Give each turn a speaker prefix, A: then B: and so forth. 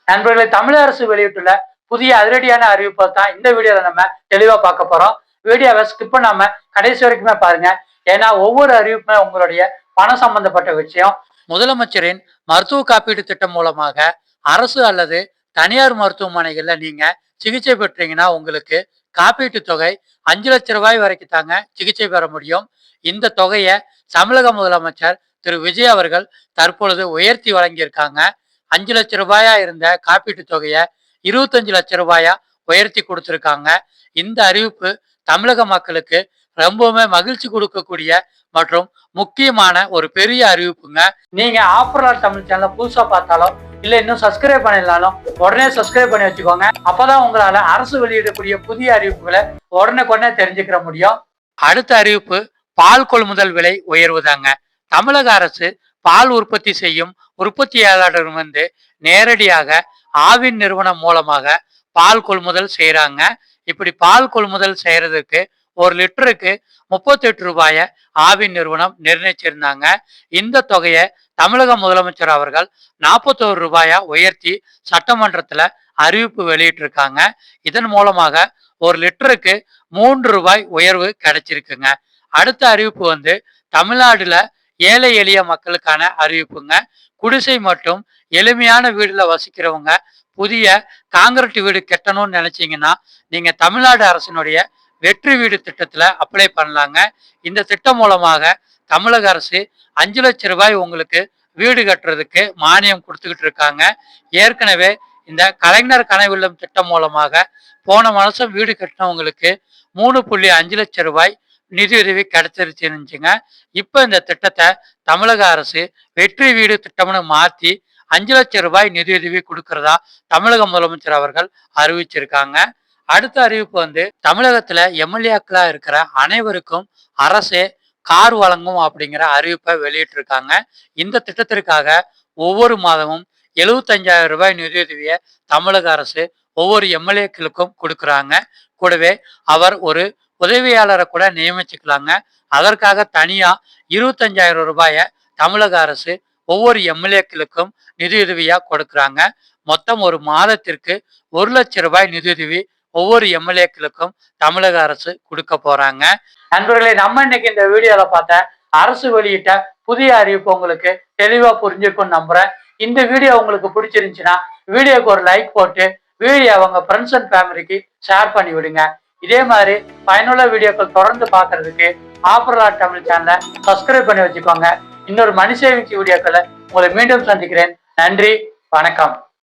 A: நண்பர்களை தமிழக அரசு வெளியிட்டுள்ள புதிய அதிரடியான அறிவிப்பை தான் இந்த வீடியோல நம்ம தெளிவா பார்க்க போறோம். வீடியோவை ஸ்கிப் பண்ணாம கடைசி வரைக்குமே பாருங்க. ஏன்னா ஒவ்வொரு அறிவிப்புமே உங்களுடைய பணம் சம்பந்தப்பட்ட விஷயம். முதலமைச்சரின் மருத்துவ காப்பீடு திட்டம் மூலமாக அரசு அல்லது தனியார் மருத்துவமனைகள்ல நீங்க சிகிச்சை பெற்றீங்கன்னா உங்களுக்கு காப்பீட்டு தொகை 5 லட்சம் ரூபாய் வரைக்கும் தாங்க சிகிச்சை பெற முடியும். இந்த தொகையை தமிழக முதலமைச்சர் திரு விஜய் அவர்கள் தற்பொழுது உயர்த்தி வழங்கியிருக்காங்க. 5 லட்சம் ரூபாயா இருந்த காப்பீட்டு தொகையை 25 லட்சம் ரூபாயா உயர்த்தி கொடுத்திருக்காங்க. இந்த அறிவிப்பு தமிழக மக்களுக்கு ரொம்பவுமே மகிழ்ச்சி கொடுக்கக்கூடிய மற்றும் முக்கியமான ஒரு பெரிய அறிவிப்புங்க. நீங்க ஆஃபர்லாட் தமிழ் சேனல் புதுசா பார்த்தாலும் இல்ல இன்னும் சப்ஸ்கிரைப் பண்ணிடலாலும் உடனே சப்ஸ்கிரைப் பண்ணி வச்சுக்கோங்க. அப்பதான் உங்களால அரசு வெளியிடக்கூடிய புதிய அறிவிப்புகளை உடனே தெரிஞ்சுக்கிற முடியும். அடுத்த அறிவிப்பு பால் கொள்முதல் விலை உயர்வுதாங்க. தமிழக அரசு பால் உற்பத்தி செய்யும் உற்பத்தியாளரிடம் வந்து நேரடியாக ஆவின் நிறுவனம் மூலமாக பால் கொள்முதல் செய்யறாங்க. இப்படி பால் கொள்முதல் செய்யறதுக்கு 1 லிட்டருக்கு 38 ரூபாயை ஆவின் நிறுவனம் நிர்ணயிச்சிருந்தாங்க. இந்த தொகையை தமிழக முதலமைச்சர் அவர்கள் 41 ரூபாயா உயர்த்தி சட்டமன்றத்துல அறிவிப்பு வெளியிட்டிருக்காங்க. இதன் மூலமாக 1 லிட்டருக்கு 3 ரூபாய் உயர்வு கிடைச்சிருக்குங்க. அடுத்த அறிவிப்பு வந்து தமிழ்நாடுல ஏழை எளிய மக்களுக்கான அறிவிப்புங்க. குடிசை மற்றும் எளிமையான வீடுல வசிக்கிறவங்க புதிய காங்கிரீட் வீடு கட்டணும்னு நினைச்சீங்கன்னா நீங்க தமிழ்நாடு அரசினுடைய வெற்றி வீடு திட்டத்துல அப்ளை பண்ணலாங்க. இந்த திட்டம் மூலமாக தமிழக அரசு 5 லட்சம் ரூபாய் உங்களுக்கு வீடு கட்டுறதுக்கு மானியம் கொடுத்துக்கிட்டு இருக்காங்க. ஏற்கனவே இந்த கலைஞர் கனவில்லம் திட்டம் மூலமாக போன மாதம் வீடு கட்டினவங்களுக்கு 3.5 லட்சம் ரூபாய் நிதியுதவி கிடைச்சிருச்சுங்க. இப்ப இந்த திட்டத்தை தமிழக அரசு வெற்றி வீடு திட்டம்னு மாத்தி 5 லட்சம் ரூபாய் நிதியுதவி கொடுக்கறதா தமிழக முதலமைச்சர் அவர்கள் அறிவிச்சிருக்காங்க. அடுத்த அறிவிப்பு வந்து தமிழகத்துல எம்எல்ஏக்களா இருக்கிற அனைவருக்கும் அரசே கார் வழங்கும் அப்படிங்கிற அறிவிப்பை வெளியிட்டிருக்காங்க. இந்த திட்டத்திற்காக ஒவ்வொரு மாதமும் 75,000 ரூபாய் நிதியுதவியை தமிழக அரசு ஒவ்வொரு எம்எல்ஏக்களுக்கும் கொடுக்குறாங்க. கூடவே அவர் ஒரு உதவியாளரை கூட நியமிச்சுக்கலாங்க. அதற்காக தனியா 25,000 ரூபாயை தமிழக அரசு ஒவ்வொரு எம்எல்ஏக்களுக்கும் நிதியுதவியா கொடுக்குறாங்க. மொத்தம் ஒரு மாதத்திற்கு 1 லட்சம் ரூபாய் நிதியுதவி ஒவ்வொரு எம்எல்ஏக்களுக்கும் தமிழக அரசு கொடுக்க போறாங்க. நண்பர்களே, நம்ம இன்னைக்கு இந்த வீடியோல பார்த்த அரசு வெளியிட்ட புதிய அறிவிப்பு உங்களுக்கு தெளிவா புரிஞ்சிருக்கும்னு நம்புறேன். இந்த வீடியோ உங்களுக்கு பிடிச்சிருந்துச்சுன்னா வீடியோக்கு ஒரு லைக் போட்டு வீடியோ அவங்க ஃப்ரெண்ட்ஸ் அண்ட் ஃபேமிலிக்கு ஷேர் பண்ணி விடுங்க. இதே மாதிரி பயனுள்ள வீடியோக்கள் தொடர்ந்து பார்க்கறதுக்கு ஆஃபர்லாட் தமிழ் சேனலை சப்ஸ்கிரைப் பண்ணி வச்சுக்கோங்க. இன்னொரு மணி சேவிங்ஸ் வீடியோக்களை உங்களை மீண்டும் சந்திக்கிறேன். நன்றி, வணக்கம்.